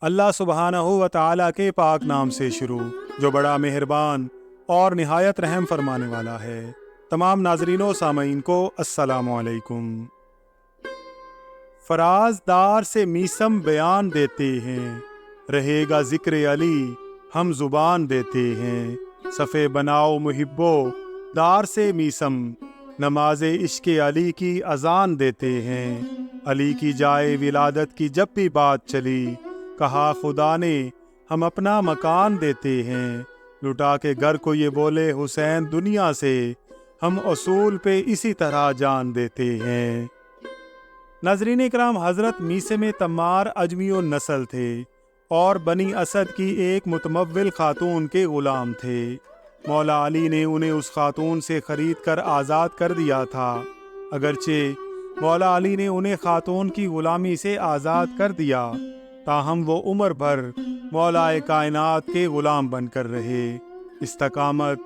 اللہ سبحانہ و تعالیٰ کے پاک نام سے شروع جو بڑا مہربان اور نہایت رحم فرمانے والا ہے۔ تمام ناظرین و سامعین کو السلام علیکم۔ فراز دار سے میسم بیان دیتے ہیں، رہے گا ذکر علی ہم زبان دیتے ہیں۔ صفے بناؤ محبو دار سے میسم، نماز عشق علی کی اذان دیتے ہیں۔ علی کی جائے ولادت کی جب بھی بات چلی، کہا خدا نے ہم اپنا مکان دیتے ہیں۔ لٹا کے گھر کو یہ بولے حسین دنیا سے، ہم اصول پہ اسی طرح جان دیتے ہیں۔ ناظرین اکرام، حضرت میثم تمار اجمی النسل تھے اور بنی اسد کی ایک متمول خاتون کے غلام تھے۔ مولا علی نے انہیں اس خاتون سے خرید کر آزاد کر دیا تھا۔ اگرچہ مولا علی نے انہیں خاتون کی غلامی سے آزاد کر دیا، تاہم وہ عمر بھر مولا کائنات کے غلام بن کر رہے۔ استقامت،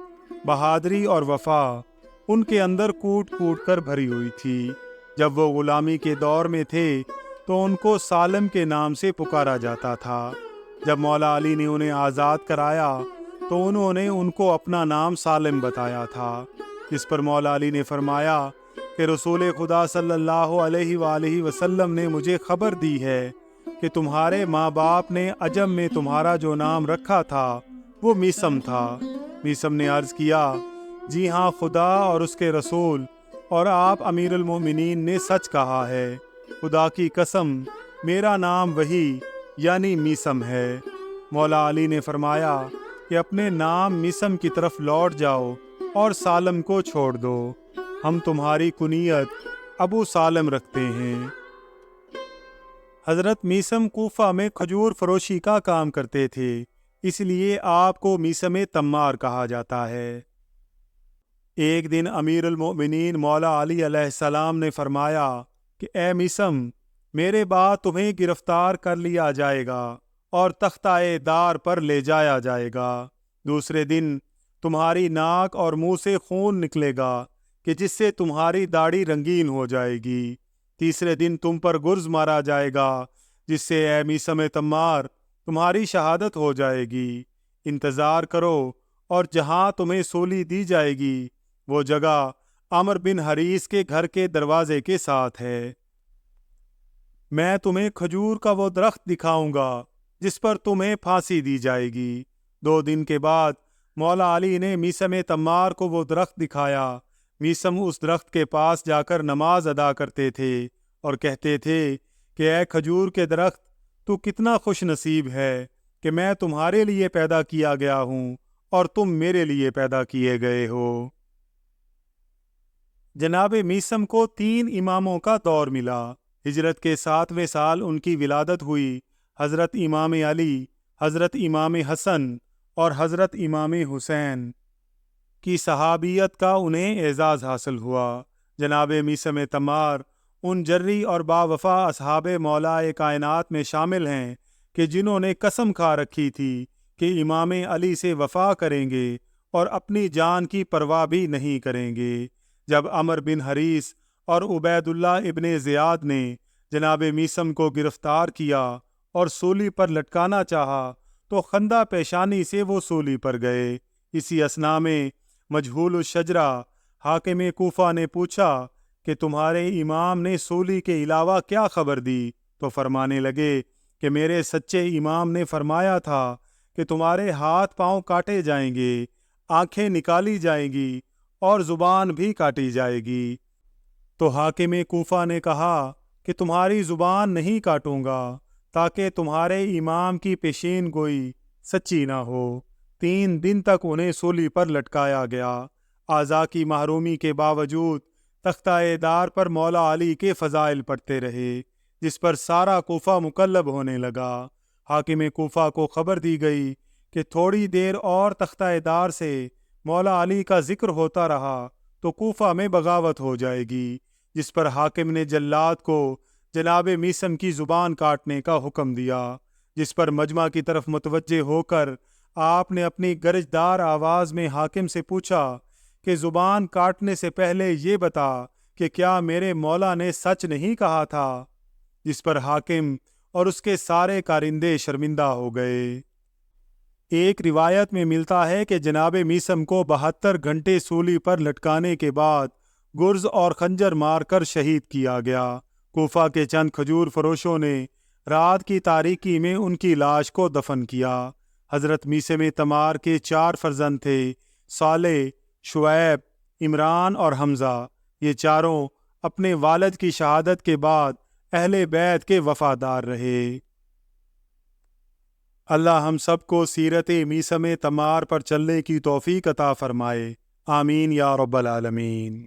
بہادری اور وفا ان کے اندر کوٹ کوٹ کر بھری ہوئی تھی۔ جب وہ غلامی کے دور میں تھے تو ان کو سالم کے نام سے پکارا جاتا تھا۔ جب مولا علی نے انہیں آزاد کرایا تو انہوں نے ان کو اپنا نام سالم بتایا تھا، جس پر مولا علی نے فرمایا کہ رسول خدا صلی اللہ علیہ وآلہ وسلم نے مجھے خبر دی ہے کہ تمہارے ماں باپ نے عجم میں تمہارا جو نام رکھا تھا وہ میثم تھا۔ میثم نے عرض کیا، جی ہاں، خدا اور اس کے رسول اور آپ امیر المومنین نے سچ کہا ہے۔ خدا کی قسم، میرا نام وہی یعنی میثم ہے۔ مولا علی نے فرمایا کہ اپنے نام میثم کی طرف لوٹ جاؤ اور سالم کو چھوڑ دو، ہم تمہاری کنیت ابو سالم رکھتے ہیں۔ حضرت میثم کوفہ میں کھجور فروشی کا کام کرتے تھے، اس لیے آپ کو میثم تمار کہا جاتا ہے۔ ایک دن امیر المؤمنین مولا علی علیہ السلام نے فرمایا کہ اے میثم، میرے بعد تمہیں گرفتار کر لیا جائے گا اور تختہ دار پر لے جایا جائے گا۔ دوسرے دن تمہاری ناک اور منہ سے خون نکلے گا کہ جس سے تمہاری داڑھی رنگین ہو جائے گی۔ تیسرے دن تم پر گرز مارا جائے گا جس سے اے میثم تمار تمہاری شہادت ہو جائے گی۔ انتظار کرو، اور جہاں تمہیں سولی دی جائے گی وہ جگہ عمر بن حریث کے گھر کے دروازے کے ساتھ ہے۔ میں تمہیں کھجور کا وہ درخت دکھاؤں گا جس پر تمہیں پھانسی دی جائے گی۔ 2 دن کے بعد مولا علی نے میثم تمار کو وہ درخت دکھایا۔ میثم اس درخت کے پاس جا کر نماز ادا کرتے تھے اور کہتے تھے کہ اے کھجور کے درخت، تو کتنا خوش نصیب ہے کہ میں تمہارے لیے پیدا کیا گیا ہوں اور تم میرے لیے پیدا کیے گئے ہو۔ جناب میثم کو 3 اماموں کا دور ملا۔ ہجرت کے 7ویں سال ان کی ولادت ہوئی۔ حضرت امام علی، حضرت امام حسن اور حضرت امام حسین کی صحابیت کا انہیں اعزاز حاصل ہوا۔ جناب میثم تمار ان جری اور باوفا اصحاب مولا کائنات میں شامل ہیں کہ جنہوں نے قسم کھا رکھی تھی کہ امام علی سے وفا کریں گے اور اپنی جان کی پرواہ بھی نہیں کریں گے۔ جب عمر بن حریث اور عبید اللہ ابن زیاد نے جناب میثم کو گرفتار کیا اور سولی پر لٹکانا چاہا تو خندہ پیشانی سے وہ سولی پر گئے۔ اسی اثنا میں مجہول الشجرہ حاکم کوفہ نے پوچھا کہ تمہارے امام نے سولی کے علاوہ کیا خبر دی؟ تو فرمانے لگے کہ میرے سچے امام نے فرمایا تھا کہ تمہارے ہاتھ پاؤں کاٹے جائیں گے، آنکھیں نکالی جائیں گی اور زبان بھی کاٹی جائے گی۔ تو حاکم کوفہ نے کہا کہ تمہاری زبان نہیں کاٹوں گا تاکہ تمہارے امام کی پیشین گوئی سچی نہ ہو۔ 3 دن تک انہیں سولی پر لٹکایا گیا۔ اعضاء کی محرومی کے باوجود تختہ دار پر مولا علی کے فضائل پڑھتے رہے، جس پر سارا کوفہ مقلب ہونے لگا۔ حاکم کوفہ کو خبر دی گئی کہ تھوڑی دیر اور تختہ دار سے مولا علی کا ذکر ہوتا رہا تو کوفہ میں بغاوت ہو جائے گی، جس پر حاکم نے جلاد کو جناب میثم کی زبان کاٹنے کا حکم دیا، جس پر مجمع کی طرف متوجہ ہو کر آپ نے اپنی گرجدار آواز میں حاکم سے پوچھا کہ زبان کاٹنے سے پہلے یہ بتا کہ کیا میرے مولا نے سچ نہیں کہا تھا؟ جس پر حاکم اور اس کے سارے کارندے شرمندہ ہو گئے۔ ایک روایت میں ملتا ہے کہ جناب میثم کو 72 گھنٹے سولی پر لٹکانے کے بعد گرز اور خنجر مار کر شہید کیا گیا۔ کوفہ کے چند کھجور فروشوں نے رات کی تاریکی میں ان کی لاش کو دفن کیا۔ حضرت میثم تمار کے 4 فرزند تھے، صالح، شعیب، عمران اور حمزہ۔ یہ چاروں اپنے والد کی شہادت کے بعد اہل بیت کے وفادار رہے۔ اللہ ہم سب کو سیرت میثم تمار پر چلنے کی توفیق عطا فرمائے، آمین یا رب العالمین۔